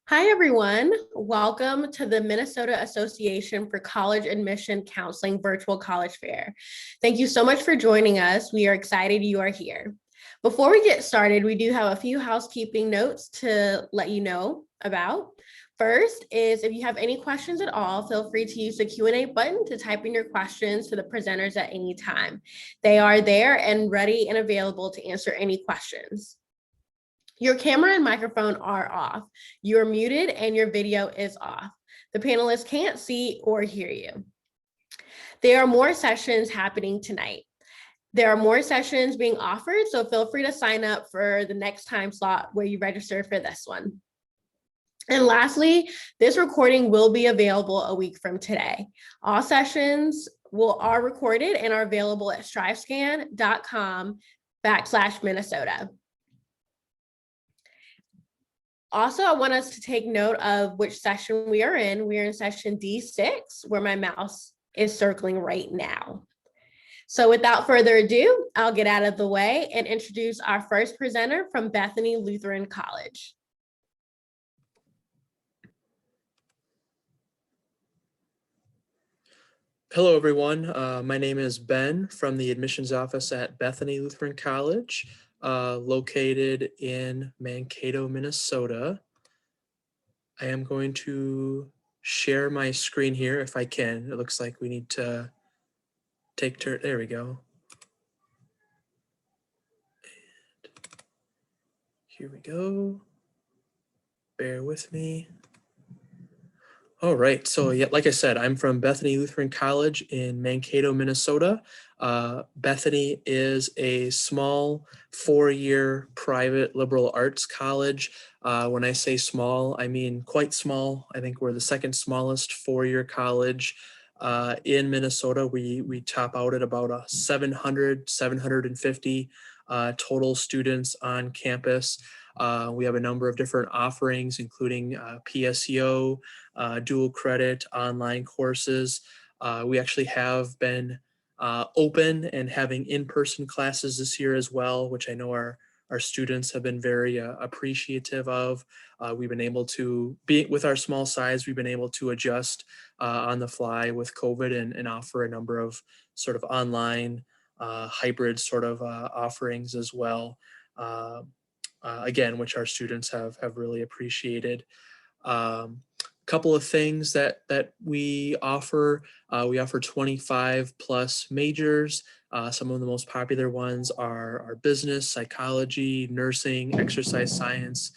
Hi, everyone. Welcome to the Minnesota Association for College Admission Counseling Virtual College Fair. Thank you so much for joining us. We are excited you are here. Before we get started, we do have a few housekeeping notes to let you know about. First is if you have any questions at all, feel free to use the Q&A button to type in your questions to the presenters at any time. They are there and ready and available to answer any questions. Your camera and microphone are off. You're muted and your video is off. The panelists can't see or hear you. There are more sessions happening tonight. There are more sessions being offered, so feel free to sign up for the next time slot where you register for this one. And lastly, this recording will be available a week from today. All sessions are recorded and are available at strivescan.com/Minnesota. Also, I want us to take note of which session we are in. We are in session D6, where my mouse is circling right now. So without further ado, I'll get out of the way and introduce our first presenter from Bethany Lutheran College. Hello, everyone. My name is Ben from the admissions office at Bethany Lutheran College, located in Mankato, Minnesota. I am going to share my screen here if I can. It looks like we need to take turn. There we go. And here we go. Bear with me. All right, so yeah, like I said, I'm from Bethany Lutheran College in Mankato, Minnesota. Bethany is a small 4-year private liberal arts college. When I say small, I mean quite small. I think we're the second smallest 4-year college in Minnesota. We top out at about 750 total students on campus. We have a number of different offerings, including PSEO, dual credit, online courses. We actually have been open and having in-person classes this year as well, which I know our students have been very appreciative of. We've been able to, with our small size, we've been able to adjust on the fly with COVID and offer a number of sort of online hybrid sort of offerings as well. Again, which our students have really appreciated. Couple of things that we offer 25 plus majors. Some of the most popular ones are business, psychology, nursing, exercise science,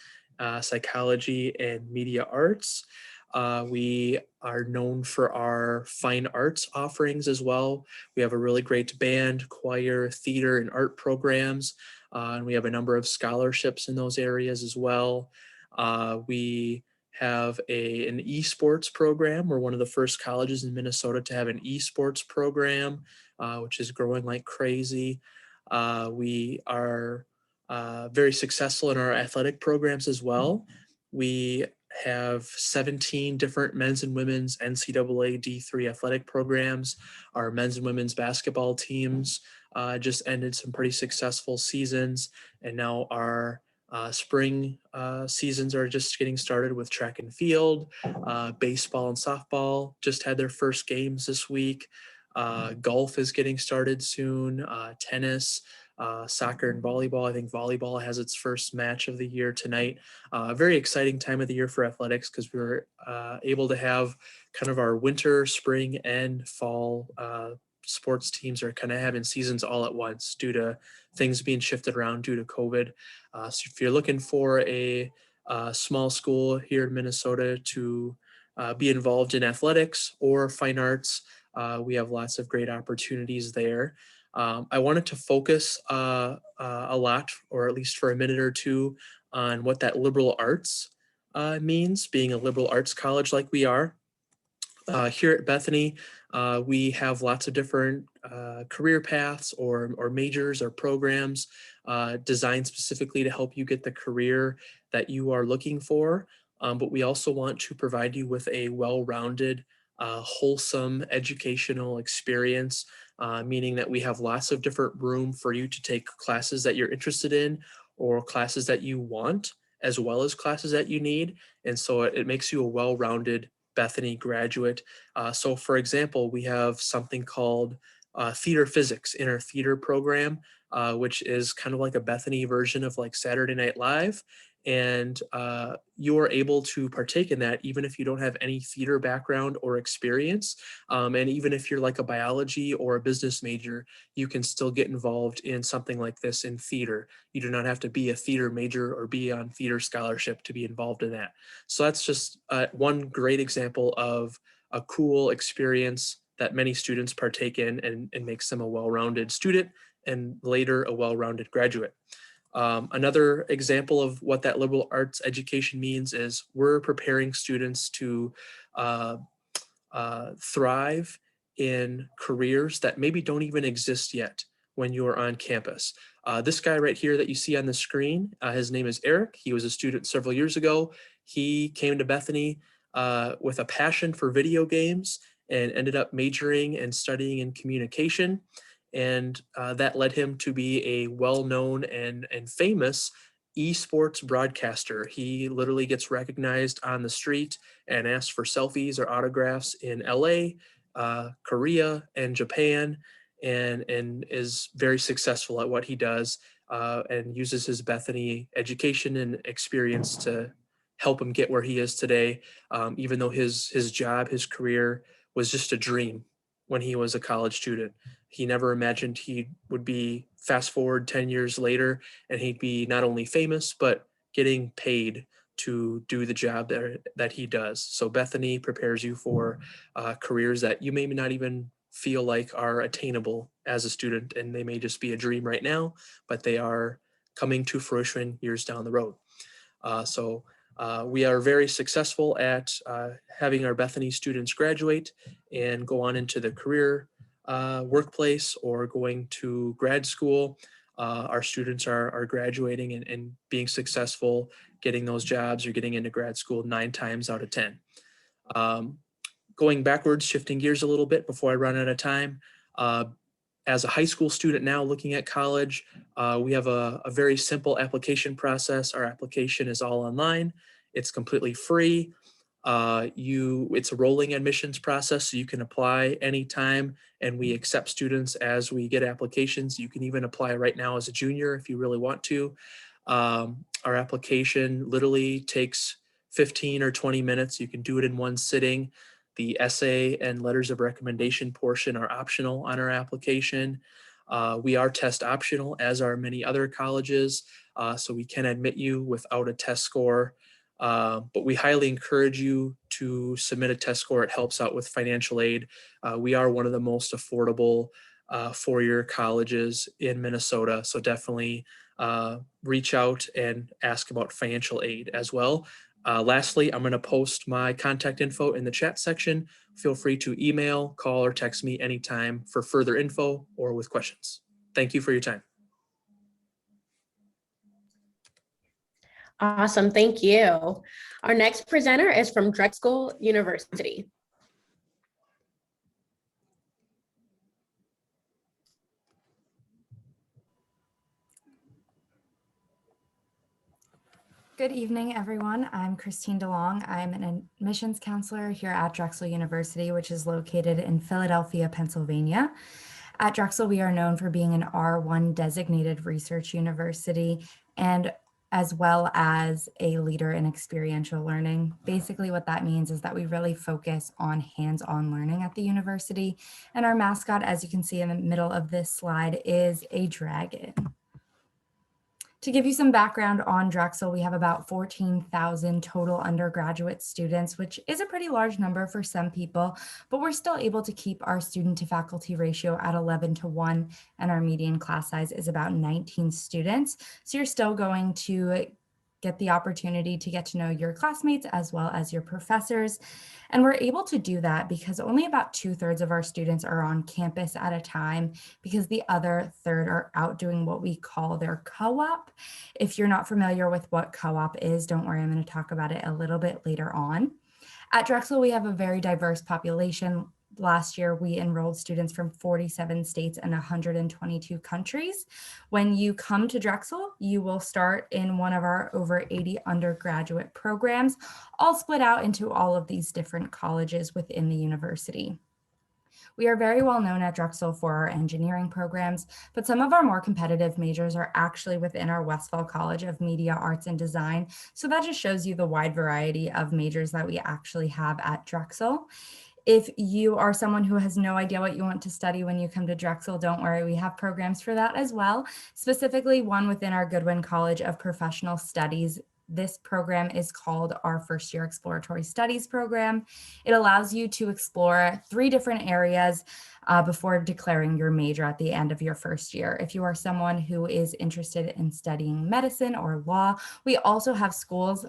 psychology, and media arts. We are known for our fine arts offerings as well. We have a really great band, choir, theater, and art programs. And we have a number of scholarships in those areas as well. We have an esports program. We're one of the first colleges in Minnesota to have an esports program, which is growing like crazy. We are very successful in our athletic programs as well. We have 17 different men's and women's NCAA D3 athletic programs. Our men's and women's basketball teams just ended some pretty successful seasons, and now our spring seasons are just getting started with track and field. Baseball and softball just had their first games this week. Golf is getting started soon. Tennis, soccer, and volleyball. I think volleyball has its first match of the year tonight. A very exciting time of the year for athletics because we were able to have kind of our winter, spring, and fall sports teams are kind of having seasons all at once due to things being shifted around due to COVID. So if you're looking for a small school here in Minnesota to be involved in athletics or fine arts, we have lots of great opportunities there. I wanted to focus a lot, or at least for a minute or two, on what that liberal arts means, being a liberal arts college like we are. Here at Bethany, we have lots of different career paths or majors or programs designed specifically to help you get the career that you are looking for. But we also want to provide you with a well-rounded, wholesome educational experience, meaning that we have lots of different room for you to take classes that you're interested in or classes that you want, as well as classes that you need. And so it makes you a well-rounded Bethany graduate. So for example, we have something called theater physics in our theater program, which is kind of like a Bethany version of like Saturday Night Live. And you are able to partake in that even if you don't have any theater background or experience. And even if you're like a biology or a business major, you can still get involved in something like this in theater. You do not have to be a theater major or be on theater scholarship to be involved in that. So that's just one great example of a cool experience that many students partake in and makes them a well-rounded student and later a well-rounded graduate. Another example of what that liberal arts education means is we're preparing students to thrive in careers that maybe don't even exist yet when you're on campus. This guy right here that you see on the screen, his name is Eric. He was a student several years ago. He came to Bethany with a passion for video games and ended up majoring and studying in communication. And that led him to be a well-known and famous esports broadcaster. He literally gets recognized on the street and asks for selfies or autographs in LA, Korea, and Japan, and is very successful at what he does, and uses his Bethany education and experience to help him get where he is today, even though his job, his career was just a dream when he was a college student. He never imagined he would be fast forward 10 years later and he'd be not only famous, but getting paid to do the job that he does. So Bethany prepares you for careers that you may not even feel like are attainable as a student, and they may just be a dream right now, but they are coming to fruition years down the road. We are very successful at having our Bethany students graduate and go on into the career workplace or going to grad school. Our students are graduating and being successful, getting those jobs or getting into grad school 9 times out of 10. Going backwards, shifting gears a little bit before I run out of time. As a high school student now looking at college, we have a very simple application process. Our application is all online. It's completely free. It's a rolling admissions process, so you can apply anytime, and we accept students as we get applications. You can even apply right now as a junior if you really want to. Our application literally takes 15 or 20 minutes. You can do it in one sitting. The essay and letters of recommendation portion are optional on our application. We are test optional, as are many other colleges, so we can admit you without a test score. But we highly encourage you to submit a test score. It helps out with financial aid. We are one of the most affordable four-year colleges in Minnesota, so definitely reach out and ask about financial aid as well. Lastly, I'm going to post my contact info in the chat section. Feel free to email, call, or text me anytime for further info or with questions. Thank you for your time. Awesome, thank you. Our next presenter is from Drexel University. Good evening, everyone. I'm Christine Delong. I'm an admissions counselor here at Drexel University, which is located in Philadelphia, Pennsylvania. At Drexel, we are known for being an R1 designated research university and as well as a leader in experiential learning. Basically, what that means is that we really focus on hands-on learning at the university. And our mascot, as you can see in the middle of this slide, is a dragon. To give you some background on Drexel, we have about 14,000 total undergraduate students, which is a pretty large number for some people, but we're still able to keep our student to faculty ratio at 11:1, and our median class size is about 19 students. So you're still going to get the opportunity to get to know your classmates as well as your professors. And we're able to do that because only about 2/3 of our students are on campus at a time, because the other third are out doing what we call their co-op. If you're not familiar with what co-op is, don't worry, I'm going to talk about it a little bit later on. At Drexel, we have a very diverse population. last year, we enrolled students from 47 states and 122 countries. When you come to Drexel, you will start in one of our over 80 undergraduate programs, all split out into all of these different colleges within the university. We are very well known at Drexel for our engineering programs, but some of our more competitive majors are actually within our Westfall College of Media, Arts, and Design. So that just shows you the wide variety of majors that we actually have at Drexel. If you are someone who has no idea what you want to study when you come to Drexel, don't worry, we have programs for that as well, specifically one within our Goodwin College of Professional Studies. This program is called our First Year Exploratory Studies program. It allows you to explore 3 different areas before declaring your major at the end of your first year. If you are someone who is interested in studying medicine or law, we also have schools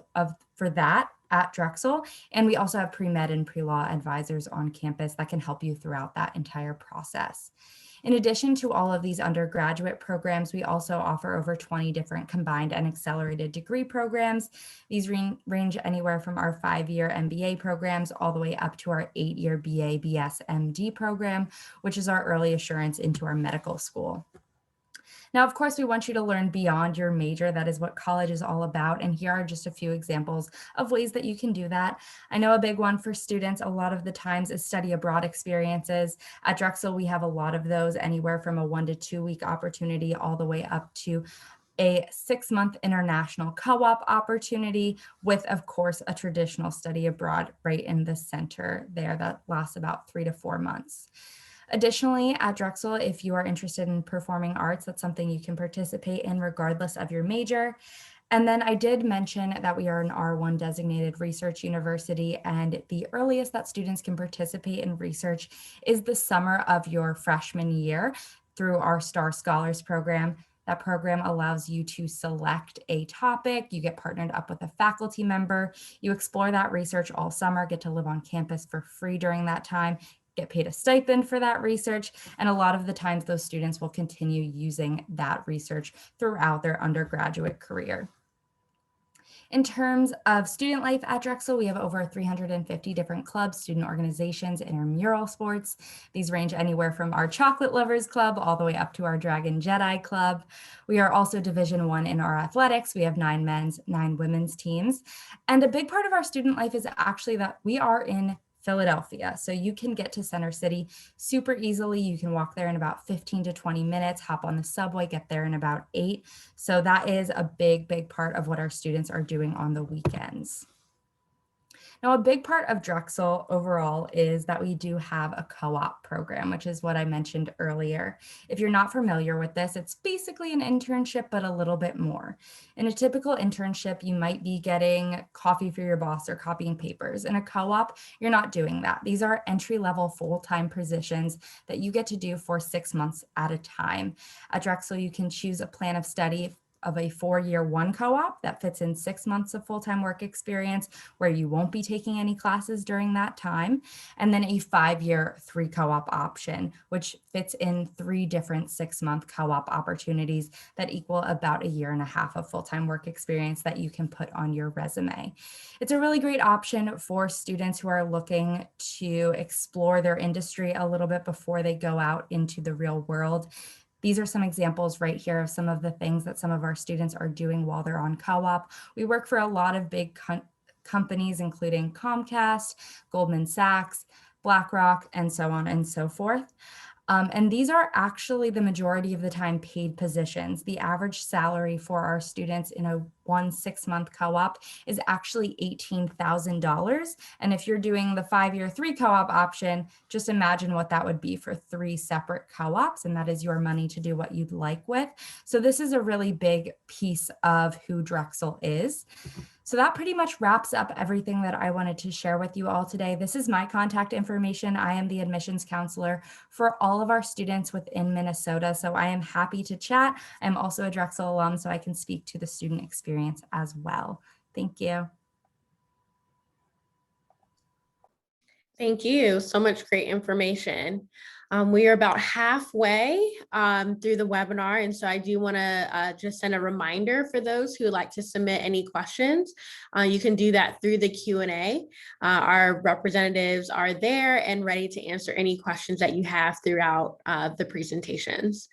for that at Drexel, and we also have pre-med and pre-law advisors on campus that can help you throughout that entire process. In addition to all of these undergraduate programs, we also offer over 20 different combined and accelerated degree programs. These range anywhere from our 5-year MBA programs all the way up to our 8-year BA, BS, MD program, which is our early assurance into our medical school. Now, of course, we want you to learn beyond your major. That is what college is all about. And here are just a few examples of ways that you can do that. I know a big one for students a lot of the times is study abroad experiences. At Drexel, we have a lot of those, anywhere from a 1 to 2 week opportunity all the way up to a 6-month international co-op opportunity with, of course, a traditional study abroad right in the center there that lasts about 3 to 4 months. Additionally, at Drexel, if you are interested in performing arts, that's something you can participate in regardless of your major. And then I did mention that we are an R1 designated research university, and the earliest that students can participate in research is the summer of your freshman year through our Star Scholars program. That program allows you to select a topic, you get partnered up with a faculty member, you explore that research all summer, get to live on campus for free during that time, get paid a stipend for that research, and a lot of the times those students will continue using that research throughout their undergraduate career. In terms of student life at Drexel, we have over 350 different clubs, student organizations, intramural sports. These range anywhere from our Chocolate Lovers Club all the way up to our Dragon Jedi Club. We are also Division I in our athletics. We have 9 men's, 9 women's teams. And a big part of our student life is actually that we are in Philadelphia. So you can get to Center City super easily. You can walk there in about 15 to 20 minutes, hop on the subway, get there in about 8. So that is a big, big part of what our students are doing on the weekends. Now, a big part of Drexel overall is that we do have a co-op program, which is what I mentioned earlier. If you're not familiar with this, it's basically an internship, but a little bit more. In a typical internship, you might be getting coffee for your boss or copying papers. In a co-op, you're not doing that. These are entry-level full-time positions that you get to do for 6 months at a time. At Drexel, you can choose a plan of study of a 4-year 1 co-op that fits in 6 months of full-time work experience where you won't be taking any classes during that time, and then a 5-year 3 co-op option, which fits in 3 different 6-month co-op opportunities that equal about 1.5 years of full-time work experience that you can put on your resume. It's a really great option for students who are looking to explore their industry a little bit before they go out into the real world. These are some examples right here of some of the things that some of our students are doing while they're on co-op. We work for a lot of big companies, including Comcast, Goldman Sachs, BlackRock, and so on and so forth. And these are actually the majority of the time paid positions. The average salary for our students in a 1 6-month co-op is actually $18,000. And if you're doing the 5-year 3 co-op option, just imagine what that would be for 3 separate co-ops. And that is your money to do what you'd like with. So this is a really big piece of who Drexel is. So that pretty much wraps up everything that I wanted to share with you all today. This is my contact information. I am the admissions counselor for all of our students within Minnesota. So I am happy to chat. I'm also a Drexel alum, so I can speak to the student experience as well. Thank you. Thank you. So much great information. We are about halfway through the webinar, and so I do want to just send a reminder for those who would like to submit any questions. You can do that through the Q&A. Our representatives are there and ready to answer any questions that you have throughout the presentations.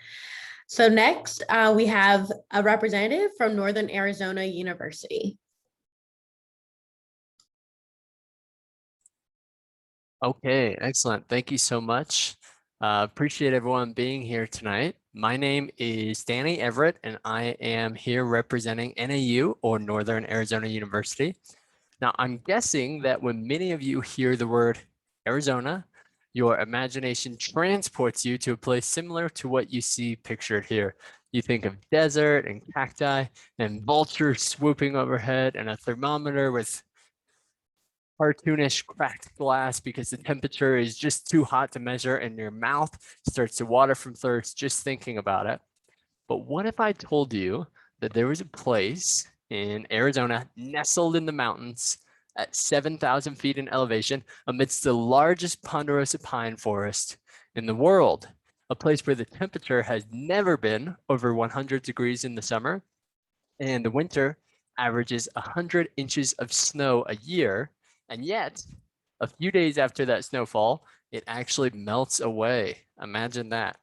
So next, we have a representative from Northern Arizona University. Okay, excellent. Thank you so much. Appreciate everyone being here tonight. My name is Danny Everett, and I am here representing NAU, or Northern Arizona University. Now, I'm guessing that when many of you hear the word Arizona, your imagination transports you to a place similar to what you see pictured here. You think of desert and cacti and vultures swooping overhead and a thermometer with cartoonish cracked glass because the temperature is just too hot to measure and your mouth starts to water from thirst just thinking about it. But what if I told you that there was a place in Arizona nestled in the mountains at 7,000 feet in elevation amidst the largest ponderosa pine forest in the world, a place where the temperature has never been over 100 degrees in the summer and the winter averages 100 inches of snow a year, and yet a few days after that snowfall, it actually melts away. Imagine that.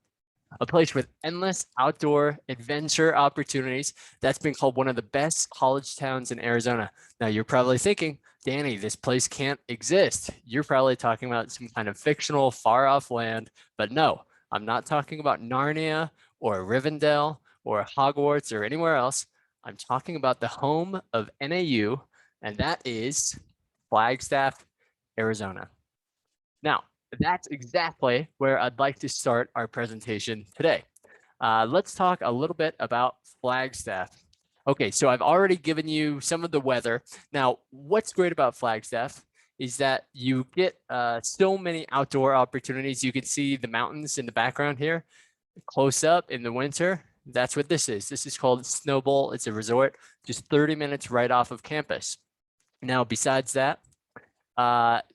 A place with endless outdoor adventure opportunities that's been called one of the best college towns in Arizona. Now you're probably thinking, Danny, this place can't exist. You're probably talking about some kind of fictional far off land, but no, I'm not talking about Narnia or Rivendell or Hogwarts or anywhere else. I'm talking about the home of NAU, and that is Flagstaff, Arizona. Now, that's exactly where I'd like to start our presentation today. Let's talk a little bit about Flagstaff. Okay, so I've already given you some of the weather. Now, what's great about Flagstaff is that you get so many outdoor opportunities. You can see the mountains in the background here, close up in the winter. That's what this is. This is called Snow Bowl. It's a resort just 30 minutes right off of campus. Now, besides that,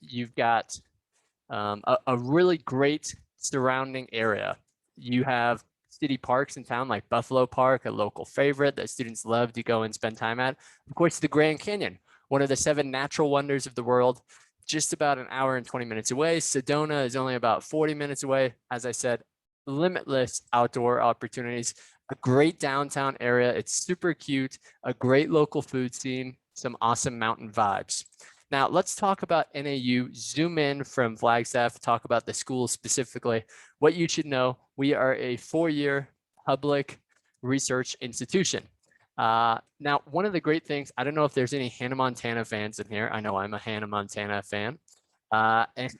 you've got a really great surrounding area. You have city parks in town like Buffalo Park, a local favorite that students love to go and spend time at. Of course, the Grand Canyon, one of the 7 natural wonders of the world, just about an hour and 20 minutes away. Sedona is only about 40 minutes away. As I said, limitless outdoor opportunities, a great downtown area. It's super cute, a great local food scene, some awesome mountain vibes. Now let's talk about NAU, zoom in from Flagstaff, talk about the school specifically. What you should know, we are a 4-year public research institution. Now, one of the great things, I don't know if there's any Hannah Montana fans in here. I know I'm a Hannah Montana fan. And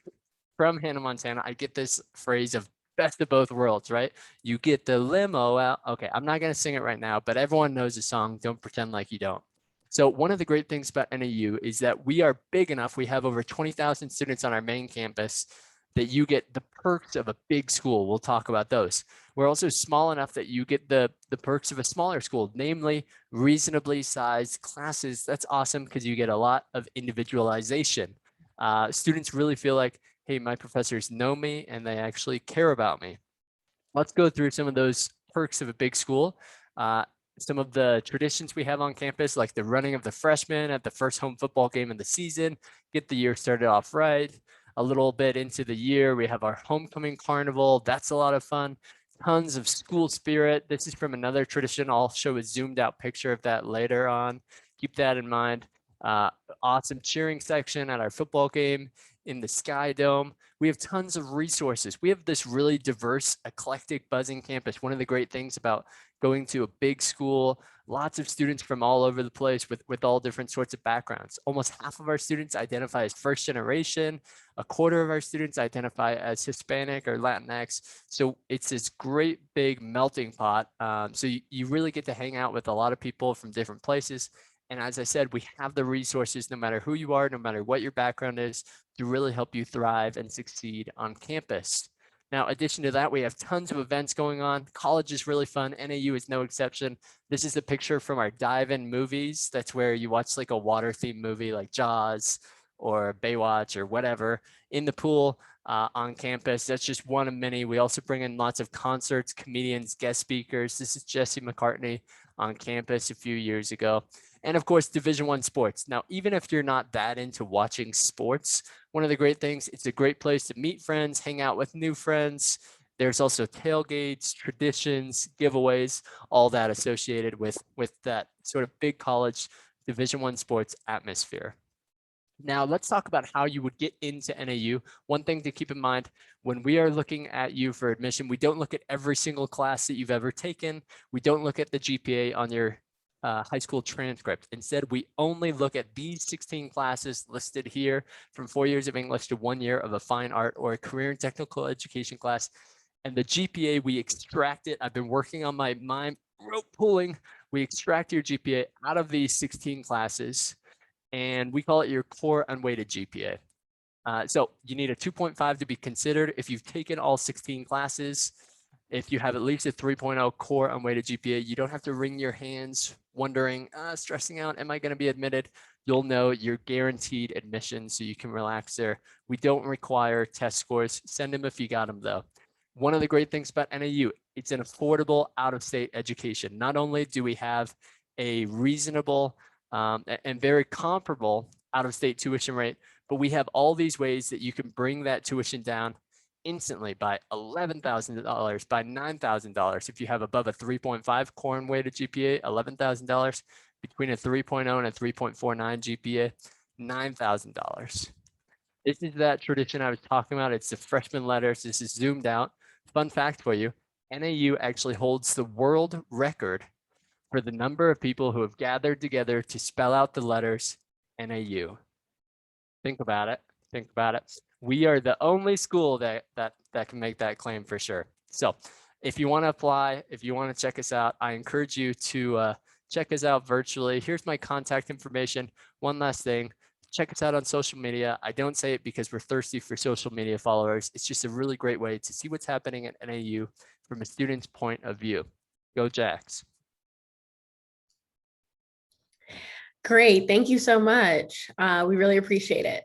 from Hannah Montana, I get this phrase of best of both worlds, right? You get the limo out. Okay, I'm not gonna sing it right now, but everyone knows the song. Don't pretend like you don't. So one of the great things about NAU is that we are big enough. We have over 20,000 students on our main campus that you get the perks of a big school. We'll talk about those. We're also small enough that you get the perks of a smaller school, namely reasonably sized classes. That's awesome because you get a lot of individualization. Students really feel like, hey, my professors know me and they actually care about me. Let's go through some of those perks of a big school. Some of the traditions we have on campus, like the running of the freshmen at the first home football game of the season, get the year started off right. A little bit into the year, we have our homecoming carnival. That's a lot of fun. Tons of school spirit. This is from another tradition. I'll show a zoomed out picture of that later on. Keep that in mind. Awesome cheering section at our football game in the Sky Dome. We have tons of resources. We have this really diverse, eclectic, buzzing campus. One of the great things about going to a big school, lots of students from all over the place with all different sorts of backgrounds. Almost half of our students identify as first generation. A quarter of our students identify as Hispanic or Latinx. So it's this great big melting pot. So you really get to hang out with a lot of people from different places. And as I said, we have the resources, no matter who you are, no matter what your background is, to really help you thrive and succeed on campus. Now, in addition to that, we have tons of events going on. College is really fun. NAU is no exception. This is a picture from our dive-in movies. That's where you watch like a water-themed movie like Jaws or Baywatch or whatever in the pool on campus. That's just one of many. We also bring in lots of concerts, comedians, guest speakers. This is Jesse McCartney on campus a few years ago. And of course, Division I sports. Now, even if you're not that into watching sports, one of the great things, it's a great place to meet friends, hang out with new friends. There's also tailgates, traditions, giveaways, all that associated with that sort of big college Division I sports atmosphere. Now, let's talk about how you would get into NAU. One thing to keep in mind, when we are looking at you for admission, we don't look at every single class that you've ever taken. We don't look at the GPA on your high school transcript. Instead, we only look at these 16 classes listed here, from 4 years of English to 1 year of a fine art or a career and technical education class. And the GPA, we extract it. I've been working on my rope pulling. We extract your GPA out of these 16 classes, and we call it your core unweighted GPA. So you need a 2.5 to be considered if you've taken all 16 classes. If you have at least a 3.0 core unweighted GPA, you don't have to wring your hands wondering, stressing out, am I going to be admitted? You'll know you're guaranteed admission, so you can relax there. We don't require test scores. Send them if you got them, though. One of the great things about NAU, it's an affordable out-of-state education. Not only do we have a reasonable and very comparable out-of-state tuition rate, but we have all these ways that you can bring that tuition down instantly by $11,000, by $9,000. If you have above a 3.5 core unweighted GPA, $11,000. Between a 3.0 and a 3.49 GPA, $9,000. This is that tradition I was talking about. It's the freshman letters. This is zoomed out. Fun fact for you, NAU actually holds the world record for the number of people who have gathered together to spell out the letters NAU. Think about it. Think about it. We are the only school that can make that claim for sure. So if you want to apply, if you want to check us out, I encourage you to check us out virtually. Here's my contact information. One last thing, check us out on social media. I don't say it because we're thirsty for social media followers. It's just a really great way to see what's happening at NAU from a student's point of view. Go Jacks. Great. Thank you so much. We really appreciate it.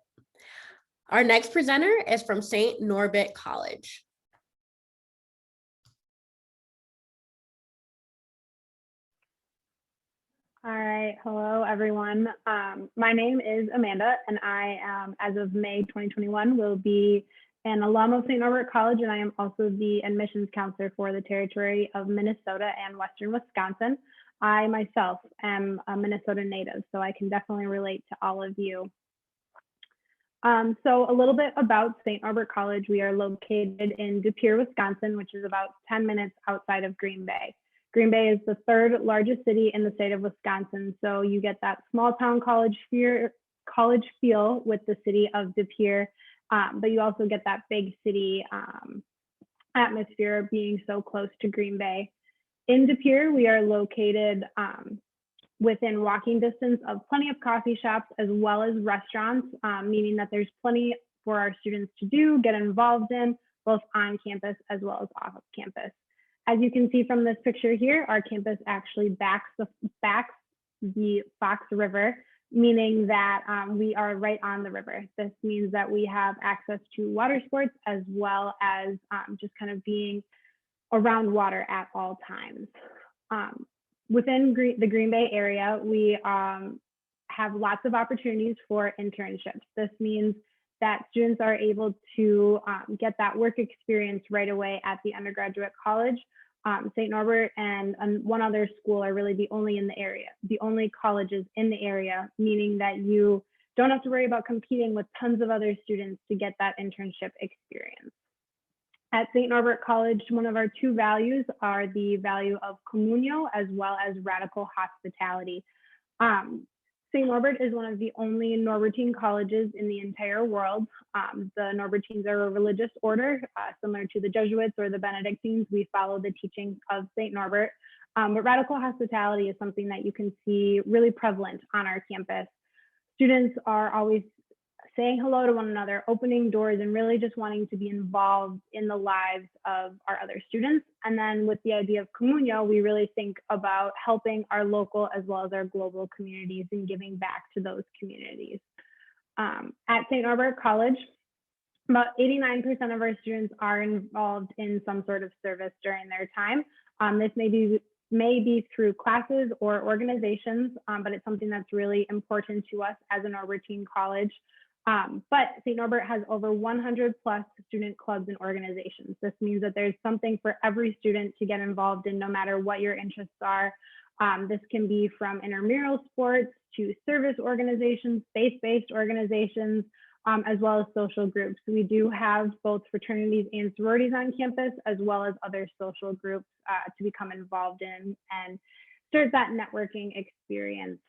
Our next presenter is from St. Norbert College. All right, hello everyone. My name is Amanda, and I am, as of May 2021, will be an alum of St. Norbert College, and I am also the admissions counselor for the territory of Minnesota and Western Wisconsin. I myself am a Minnesota native, so I can definitely relate to all of you. So a little bit about St. Norbert College. We are located in De Pere, Wisconsin, which is about 10 minutes outside of Green Bay. Green Bay is the third largest city in the state of Wisconsin, so you get that small town college feel with the city of De Pere, but you also get that big city atmosphere being so close to Green Bay. In De Pere, we are located within walking distance of plenty of coffee shops as well as restaurants, meaning that there's plenty for our students to do, get involved in, both on campus as well as off of campus. As you can see from this picture here, our campus actually backs the Fox River, meaning that we are right on the river. This means that we have access to water sports as well as just kind of being around water at all times. Within the Green Bay area, we have lots of opportunities for internships. This means that students are able to get that work experience right away at the undergraduate college. St. Norbert and one other school are really the only colleges in the area, meaning that you don't have to worry about competing with tons of other students to get that internship experience. At St. Norbert College, one of our two values are the value of communio as well as radical hospitality. St. Norbert is one of the only Norbertine colleges in the entire world. The Norbertines are a religious order, similar to the Jesuits or the Benedictines. We follow the teachings of St. Norbert. But radical hospitality is something that you can see really prevalent on our campus. Students are always saying hello to one another, opening doors, and really just wanting to be involved in the lives of our other students. And then with the idea of communio, we really think about helping our local as well as our global communities and giving back to those communities. At St. Norbert College, about 89% of our students are involved in some sort of service during their time. This may be through classes or organizations, but it's something that's really important to us as a Norbertine college. But St. Norbert has over 100 plus student clubs and organizations. This means that there's something for every student to get involved in, no matter what your interests are. This can be from intramural sports to service organizations, faith-based organizations, as well as social groups. We do have both fraternities and sororities on campus, as well as other social groups to become involved in and start that networking experience.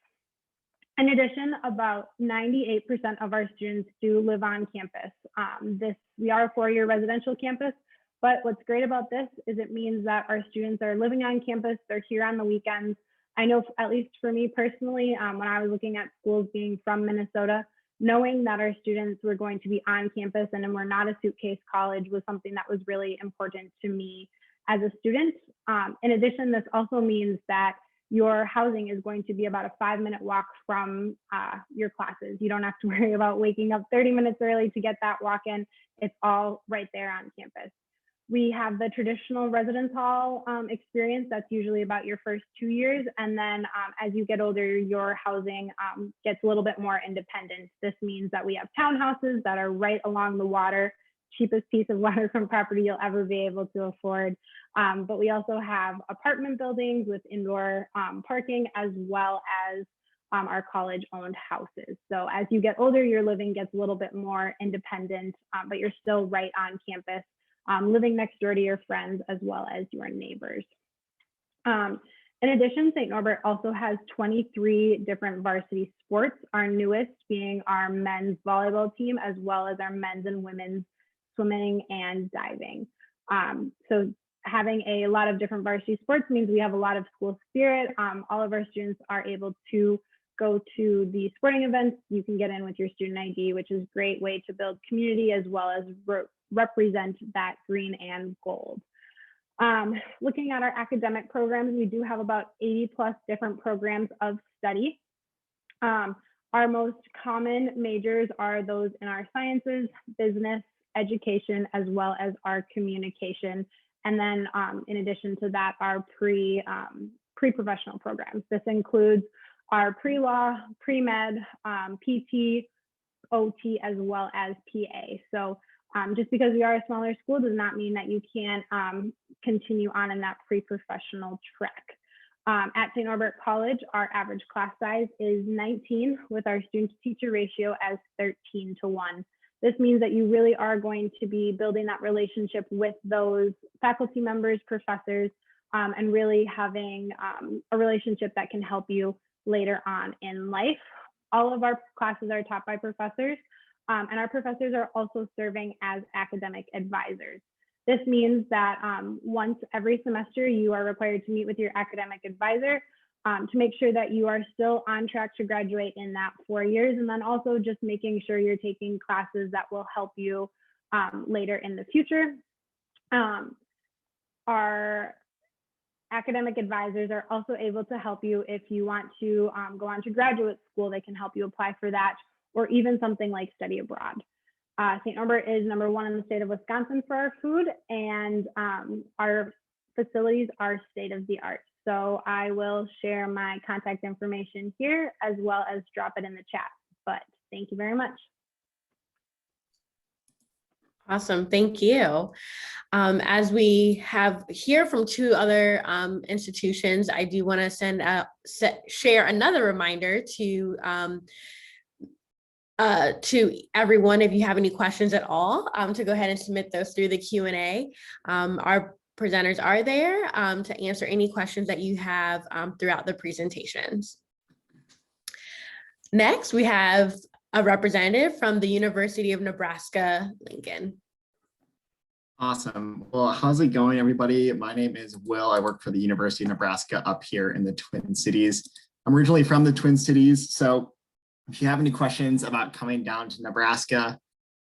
In addition, about 98% of our students do live on campus. We are a 4-year residential campus, but what's great about this is it means that our students are living on campus, they're here on the weekends. I know, at least for me personally, when I was looking at schools being from Minnesota, knowing that our students were going to be on campus and we're not a suitcase college was something that was really important to me as a student. In addition, this also means that your housing is going to be about a 5-minute walk from your classes. You don't have to worry about waking up 30 minutes early to get that walk in. It's all right there on campus. We have the traditional residence hall experience. That's usually about your first 2 years. And then as you get older, your housing gets a little bit more independent. This means that we have townhouses that are right along the water, cheapest piece of waterfront property you'll ever be able to afford. But we also have apartment buildings with indoor parking, as well as our college-owned houses. So as you get older, your living gets a little bit more independent, but you're still right on campus, living next door to your friends as well as your neighbors. In addition, St. Norbert also has 23 different varsity sports, our newest being our men's volleyball team, as well as our men's and women's swimming and diving. So having a lot of different varsity sports means we have a lot of school spirit. All of our students are able to go to the sporting events. You can get in with your student ID, which is a great way to build community as well as represent that green and gold. Looking at our academic programs, we do have about 80 plus different programs of study. Our most common majors are those in our sciences, business, education, as well as our communication. And then in addition to that, our pre-professional programs. This includes our pre-law, pre-med, PT, OT, as well as PA. So just because we are a smaller school does not mean that you can't continue on in that pre-professional track. At St. Norbert College, our average class size is 19 with our student-to-teacher ratio as 13:1. This means that you really are going to be building that relationship with those faculty members, professors, and really having a relationship that can help you later on in life. All of our classes are taught by professors, and our professors are also serving as academic advisors. This means that once every semester, you are required to meet with your academic advisor to make sure that you are still on track to graduate in that 4 years, and then also just making sure you're taking classes that will help you later in the future. Our academic advisors are also able to help you if you want to go on to graduate school. They can help you apply for that, or even something like study abroad. St. Norbert is #1 in the state of Wisconsin for our food, and our facilities are state of the art. So I will share my contact information here as well as drop it in the chat. But thank you very much. Awesome, thank you. As we have hear from 2 other institutions, I do want to share another reminder to everyone, if you have any questions at all, to go ahead and submit those through the Q&A. Our presenters are there to answer any questions that you have throughout the presentations. Next, we have a representative from the University of Nebraska, Lincoln. Awesome. Well, how's it going, everybody? My name is Will. I work for the University of Nebraska up here in the Twin Cities. I'm originally from the Twin Cities, so if you have any questions about coming down to Nebraska,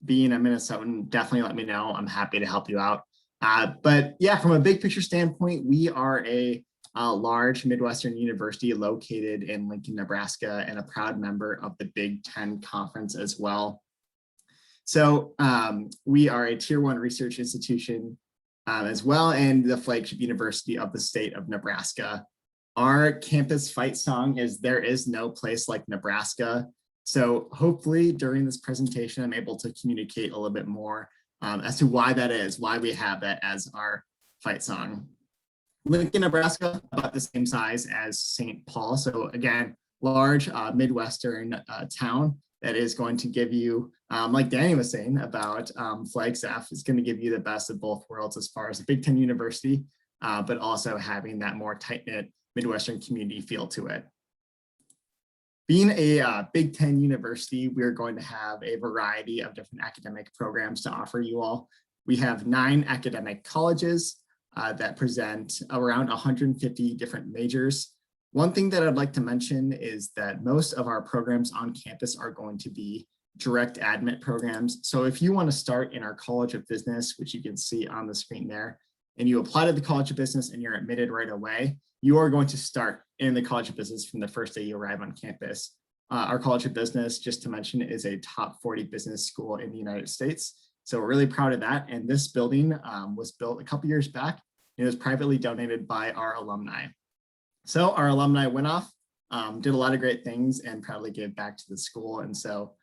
being a Minnesotan, definitely let me know. I'm happy to help you out. But yeah, from a big picture standpoint, we are a a large Midwestern university located in Lincoln, Nebraska, and a proud member of the Big Ten Conference as well. So we are a Tier 1 research institution as well, and the flagship university of the state of Nebraska. Our campus fight song is "There is no place like Nebraska." So hopefully during this presentation, I'm able to communicate a little bit more as to why that is, why we have that as our fight song. Lincoln, Nebraska, about the same size as St. Paul. So again, large Midwestern town that is going to give you, like Danny was saying about Flagstaff, is going to give you the best of both worlds as far as a Big Ten university, but also having that more tight-knit Midwestern community feel to it. Being a Big Ten university, we're going to have a variety of different academic programs to offer you all. We have 9 academic colleges that present around 150 different majors. One thing that I'd like to mention is that most of our programs on campus are going to be direct admit programs. So if you want to start in our College of Business, which you can see on the screen there, and you apply to the College of Business and you're admitted right away, you are going to start in the College of Business from the first day you arrive on campus. Our College of Business, just to mention, is a top 40 business school in the United States. So we're really proud of that. And this building was built a couple years back. It was privately donated by our alumni. So our alumni went off, did a lot of great things, and proudly gave back to the school. And so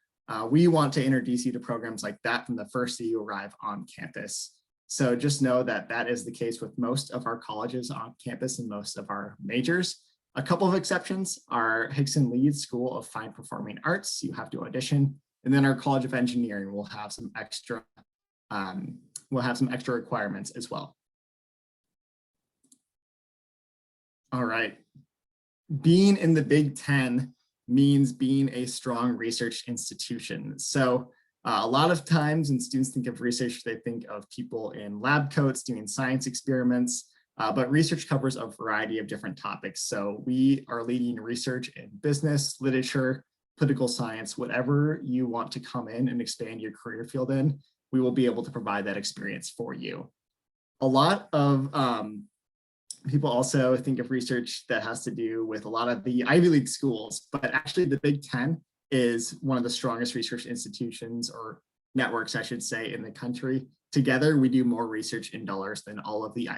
we want to introduce you to programs like that from the first day you arrive on campus. So just know that that is the case with most of our colleges on campus and most of our majors. A couple of exceptions are Hickson Leeds School of Fine Performing Arts. You have to audition. And then our College of Engineering will have some extra requirements as well. All right. Being in the Big Ten means being a strong research institution. So a lot of times when students think of research, they think of people in lab coats doing science experiments, but research covers a variety of different topics. So we are leading research in business, literature, political science, whatever you want to come in and expand your career field in, we will be able to provide that experience for you. A lot of people also think of research that has to do with a lot of the Ivy League schools, but actually the Big Ten is one of the strongest research institutions, or networks, I should say, in the country. Together, we do more research in dollars than all of the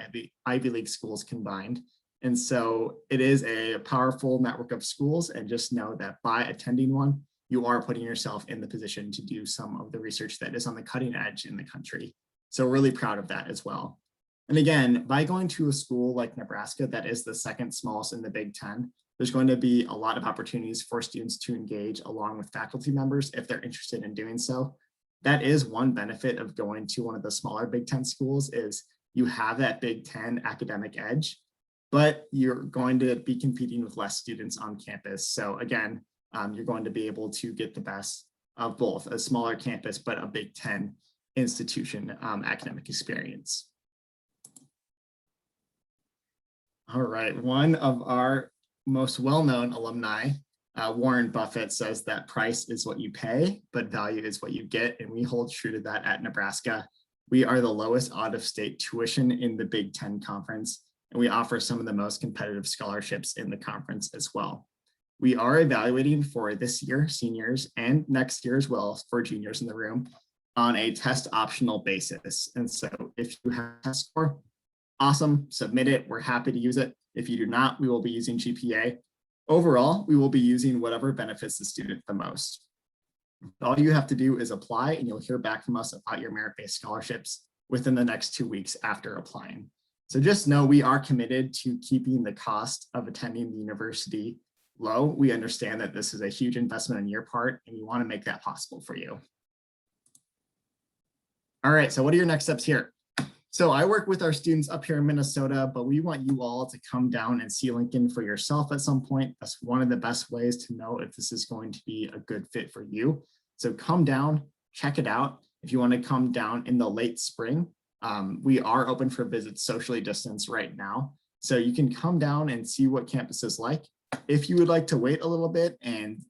Ivy League schools combined. And so it is a powerful network of schools, and just know that by attending one, you are putting yourself in the position to do some of the research that is on the cutting edge in the country. So really proud of that as well. And again, by going to a school like Nebraska, that is the second smallest in the Big Ten, there's going to be a lot of opportunities for students to engage along with faculty members if they're interested in doing so. That is one benefit of going to one of the smaller Big Ten schools, is you have that Big Ten academic edge, but you're going to be competing with less students on campus. So again, you're going to be able to get the best of both a smaller campus, but a Big Ten institution academic experience. All right, one of our most well-known alumni, Warren Buffett, says that price is what you pay, but value is what you get. And we hold true to that at Nebraska. We are the lowest out-of-state tuition in the Big Ten Conference, and we offer some of the most competitive scholarships in the conference as well. We are evaluating for this year, seniors, and next year as well for juniors in the room on a test optional basis. And so if you have a test score, awesome, submit it. We're happy to use it. If you do not, we will be using GPA. Overall, we will be using whatever benefits the student the most. All you have to do is apply, and you'll hear back from us about your merit-based scholarships within the next 2 weeks after applying. So just know we are committed to keeping the cost of attending the university low. We understand that this is a huge investment on your part, and we want to make that possible for you. All right, so what are your next steps here? So I work with our students up here in Minnesota, but we want you all to come down and see Lincoln for yourself at some point. That's one of the best ways to know if this is going to be a good fit for you. So come down, check it out. If you want to come down in the late spring, we are open for visits socially distanced right now. So you can come down and see what campus is like. If you would like to wait a little bit and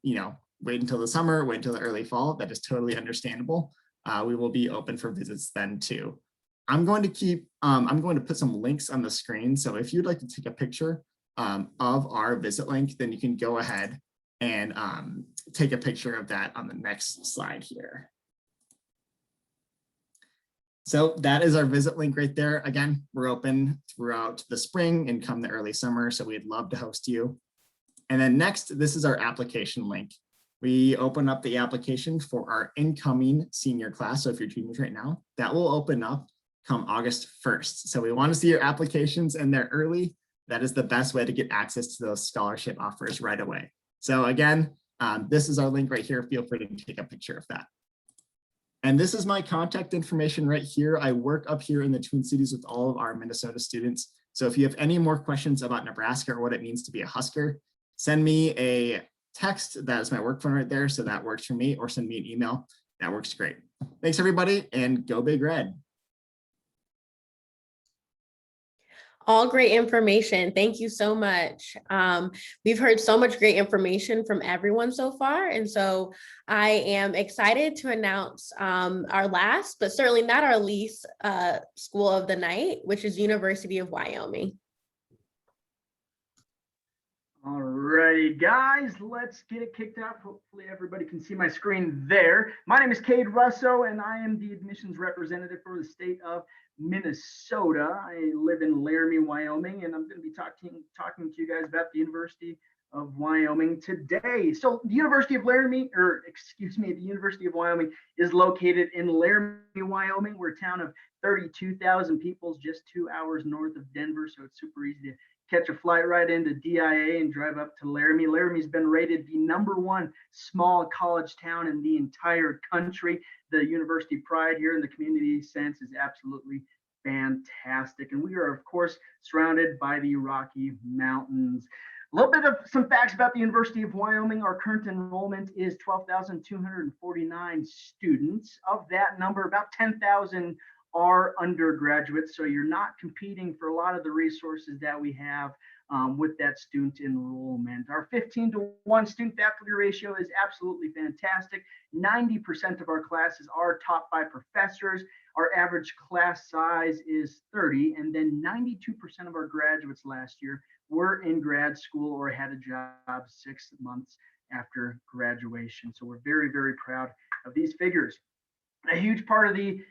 wait until the summer, wait until the early fall, that is totally understandable. We will be open for visits then too. I'm going to put some links on the screen. So if you'd like to take a picture of our visit link, then you can go ahead and take a picture of that on the next slide here. So that is our visit link right there. Again, we're open throughout the spring and come the early summer, so we'd love to host you. And then next, this is our application link. We open up the application for our incoming senior class. So if you're juniors right now, that will open up come August 1st. So we want to see your applications in there early. That is the best way to get access to those scholarship offers right away. So again, this is our link right here. Feel free to take a picture of that. And this is my contact information right here. I work up here in the Twin Cities with all of our Minnesota students. So if you have any more questions about Nebraska or what it means to be a Husker, send me a text. That is my work phone right there. So that works for me, or send me an email. That works great. Thanks everybody, and go Big Red. All great information. Thank you so much. We've heard so much great information from everyone so far. And so I am excited to announce our last, but certainly not our least school of the night, which is University of Wyoming. All righty, guys, let's get it kicked off. Hopefully everybody can see my screen there. My name is Cade Russo, and I am the admissions representative for the state of Minnesota. I live in Laramie, Wyoming, and I'm going to be talking to you guys about the University of Wyoming today. So the University of Wyoming is located in Laramie, Wyoming. We're a town of 32,000 people, just 2 hours north of Denver, so it's super easy to catch a flight right into DIA and drive up to Laramie. Laramie's been rated the #1 small college town in the entire country. The university pride here in the community sense is absolutely fantastic. And we are, of course, surrounded by the Rocky Mountains. A little bit of some facts about the University of Wyoming. Our current enrollment is 12,249 students. Of that number, about 10,000 are undergraduates, so you're not competing for a lot of the resources that we have with that student enrollment. Our 15-to-1 student faculty ratio is absolutely fantastic. 90% of our classes are taught by professors. Our average class size is 30, and then 92% of our graduates last year were in grad school or had a job 6 months after graduation. So we're very, very proud of these figures. A huge part of the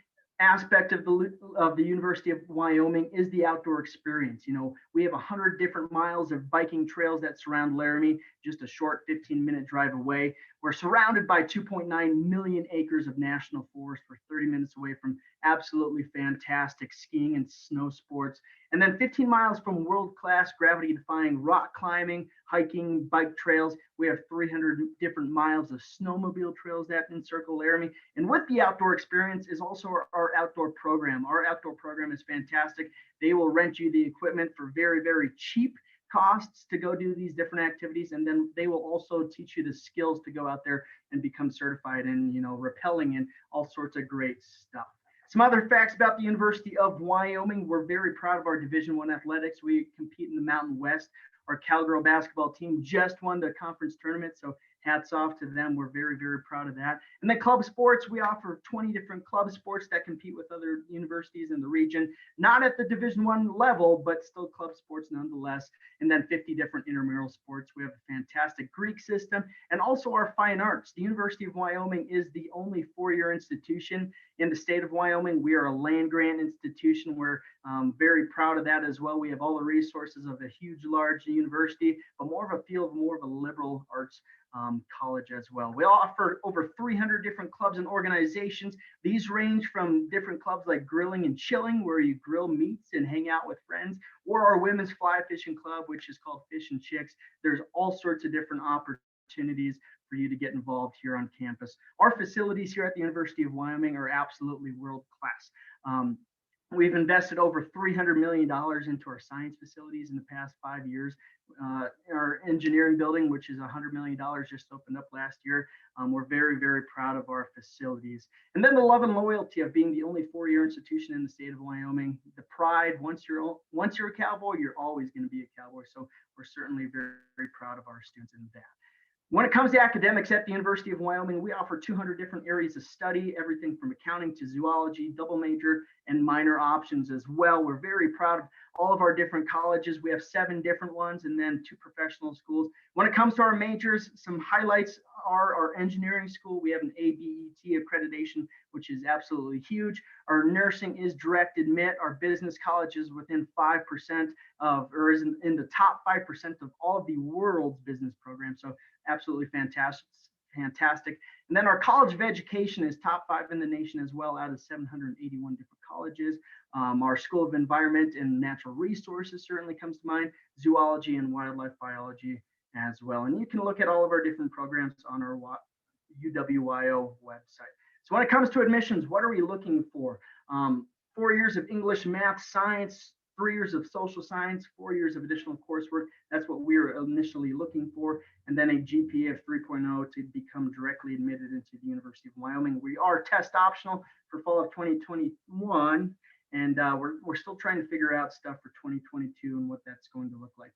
aspect of the University of Wyoming is the outdoor experience. You know, we have 100 different miles of biking trails that surround Laramie, just a short 15-minute drive away. We're surrounded by 2.9 million acres of national forest. We're 30 minutes away from absolutely fantastic skiing and snow sports. And then 15 miles from world-class gravity-defying rock climbing, hiking, bike trails. We have 300 different miles of snowmobile trails that encircle Laramie. And with the outdoor experience is also our outdoor program. Our outdoor program is fantastic. They will rent you the equipment for very, very cheap costs to go do these different activities, and then they will also teach you the skills to go out there and become certified in, you know, rappelling and all sorts of great stuff. Some other facts about the University of Wyoming: we're very proud of our Division I athletics. We compete in the Mountain West. Our cowgirl basketball team just won the conference tournament, so hats off to them. We're very, very proud of that. And then club sports, we offer 20 different club sports that compete with other universities in the region, not at the Division I level, but still club sports nonetheless. And then 50 different intramural sports. We have a fantastic Greek system, and also our fine arts. The University of Wyoming is the only four-year institution in the state of Wyoming. We are a land grant institution. We're very proud of that as well. We have all the resources of a huge, large university, but more of a liberal arts college as well. We offer over 300 different clubs and organizations. These range from different clubs like Grilling and Chilling, where you grill meats and hang out with friends, or our women's fly fishing club, which is called Fish and Chicks. There's all sorts of different opportunities for you to get involved here on campus. Our facilities here at the University of Wyoming are absolutely world class. We've invested over $300 million into our science facilities in the past 5 years. Our engineering building, which is $100 million, just opened up last year. We're very, very proud of our facilities. And then the love and loyalty of being the only four-year institution in the state of Wyoming. The pride, once you're a Cowboy, you're always going to be a Cowboy. So we're certainly very, very proud of our students in that. When it comes to academics at the University of Wyoming, we offer 200 different areas of study, everything from accounting to zoology, double major and minor options as well. We're very proud all of our different colleges. We have 7 different ones and then 2 professional schools. When it comes to our majors, some highlights are our engineering school. We have an ABET accreditation, which is absolutely huge. Our nursing is direct admit. Our business college is within 5% of, or is in the top 5% of all of the world's business programs. So absolutely fantastic. And then our College of Education is top 5 in the nation as well, out of 781 different colleges. Our School of Environment and Natural Resources certainly comes to mind, zoology and wildlife biology as well. And you can look at all of our different programs on our UWYO website. So when it comes to admissions, what are we looking for? 4 years of English, math, science, 3 years of social science, 4 years of additional coursework. That's what we were initially looking for. And then a GPA of 3.0 to become directly admitted into the University of Wyoming. We are test optional for fall of 2021. And we're still trying to figure out stuff for 2022 and what that's going to look like.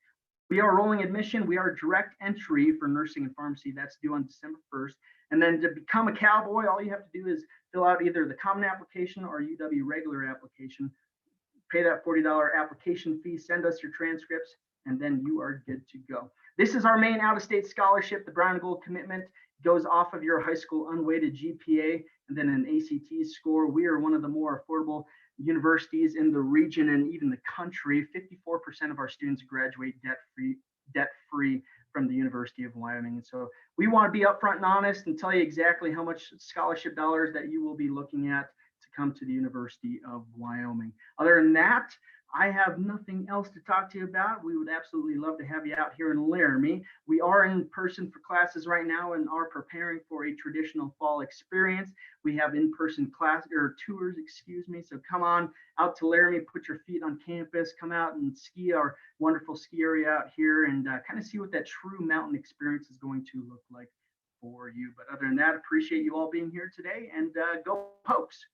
We are rolling admission. We are direct entry for nursing and pharmacy. That's due on December 1st. And then to become a cowboy, all you have to do is fill out either the common application or UW regular application. Pay that $40 application fee, send us your transcripts, and then you are good to go. This is our main out-of-state scholarship. The Brown and Gold commitment goes off of your high school unweighted GPA and then an ACT score. We are one of the more affordable universities in the region and even the country. 54% of our students graduate debt-free from the University of Wyoming. And so we want to be upfront and honest and tell you exactly how much scholarship dollars that you will be looking at to come to the University of Wyoming. Other than that, I have nothing else to talk to you about. We would absolutely love to have you out here in Laramie. We are in person for classes right now and are preparing for a traditional fall experience. We have in-person class or tours, excuse me. So come on out to Laramie, put your feet on campus, come out and ski our wonderful ski area out here and kind of see what that true mountain experience is going to look like for you. But other than that, appreciate you all being here today and go Pokes.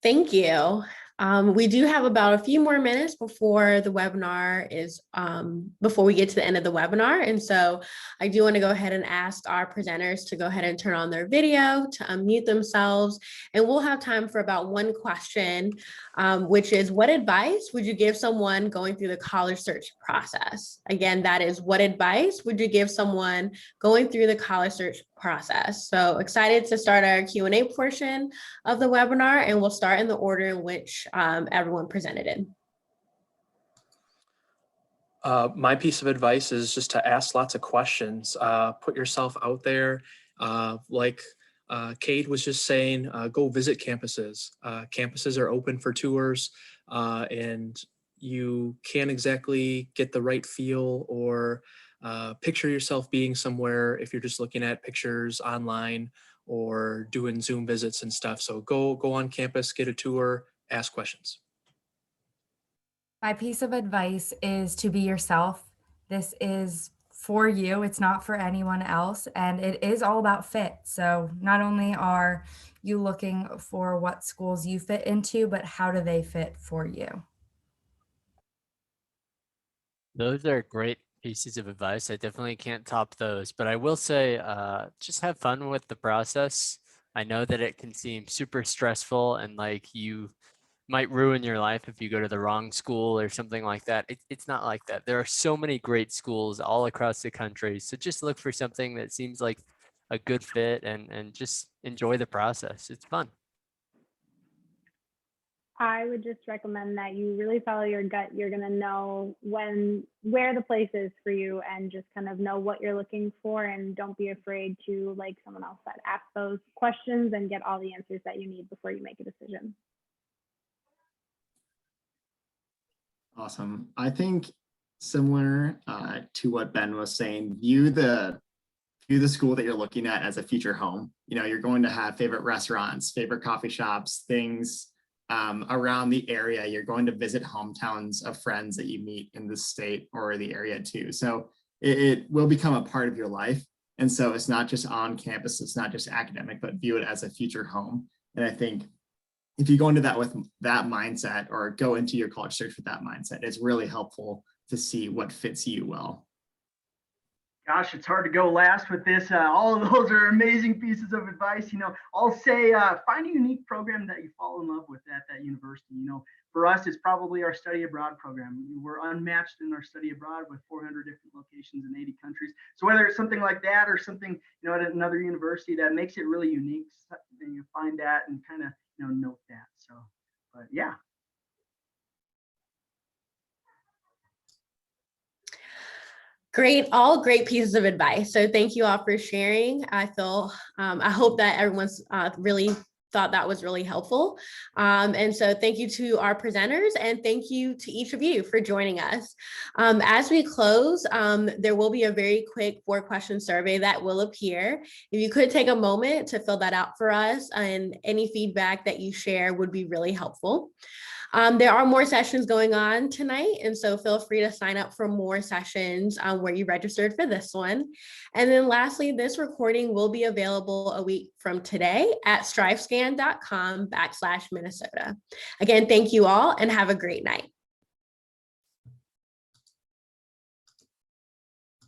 Thank you. We do have about a few more minutes before the webinar is, before we get to the end of the webinar. And so I do want to go ahead and ask our presenters to go ahead and turn on their video, to unmute themselves, and we'll have time for about one question, which is, what advice would you give someone going through the college search process? Again, that is, what advice would you give someone going through the college search process? So excited to start our Q&A portion of the webinar, and we'll start in the order in which everyone presented in. My piece of advice is just to ask lots of questions. Put yourself out there. Like Cade was just saying, go visit campuses. Campuses are open for tours, and you can't exactly get the right feel or picture yourself being somewhere if you're just looking at pictures online or doing Zoom visits and stuff. So go on campus, get a tour, ask questions. My piece of advice is to be yourself. This is for you. It's not for anyone else. And it is all about fit. So not only are you looking for what schools you fit into, but how do they fit for you? Those are great pieces of advice. I definitely can't top those, but I will say, just have fun with the process. I know that it can seem super stressful and like you might ruin your life if you go to the wrong school or something like that. It's not like that. There are so many great schools all across the country. So just look for something that seems like a good fit and just enjoy the process. It's fun. I would just recommend that you really follow your gut. You're going to know where the place is for you and just kind of know what you're looking for, and don't be afraid to, like someone else said, ask those questions and get all the answers that you need before you make a decision. Awesome. I think similar to what Ben was saying, view the school that you're looking at as a future home. You know, you're going to have favorite restaurants, favorite coffee shops, things around the area. You're going to visit hometowns of friends that you meet in the state or the area too. So it will become a part of your life. And so it's not just on campus, it's not just academic, but view it as a future home. And I think if you go into that with that mindset, or go into your college search with that mindset, it's really helpful to see what fits you well. Gosh, it's hard to go last with this. All of those are amazing pieces of advice. I'll say find a unique program that you fall in love with at that university. For us, it's probably our study abroad program. We're unmatched in our study abroad with 400 different locations in 80 countries. So whether it's something like that or something, at another university that makes it really unique, then you find that and kind of, note that. So, but yeah. Great, all great pieces of advice. So thank you all for sharing. I hope that everyone's really thought that was really helpful. And so thank you to our presenters and thank you to each of you for joining us. As we close, there will be a very quick 4-question survey that will appear. If you could take a moment to fill that out for us, and any feedback that you share would be really helpful. There are more sessions going on tonight, and so feel free to sign up for more sessions where you registered for this one. And then lastly, this recording will be available a week from today at strivescan.com/Minnesota. Again, thank you all and have a great night.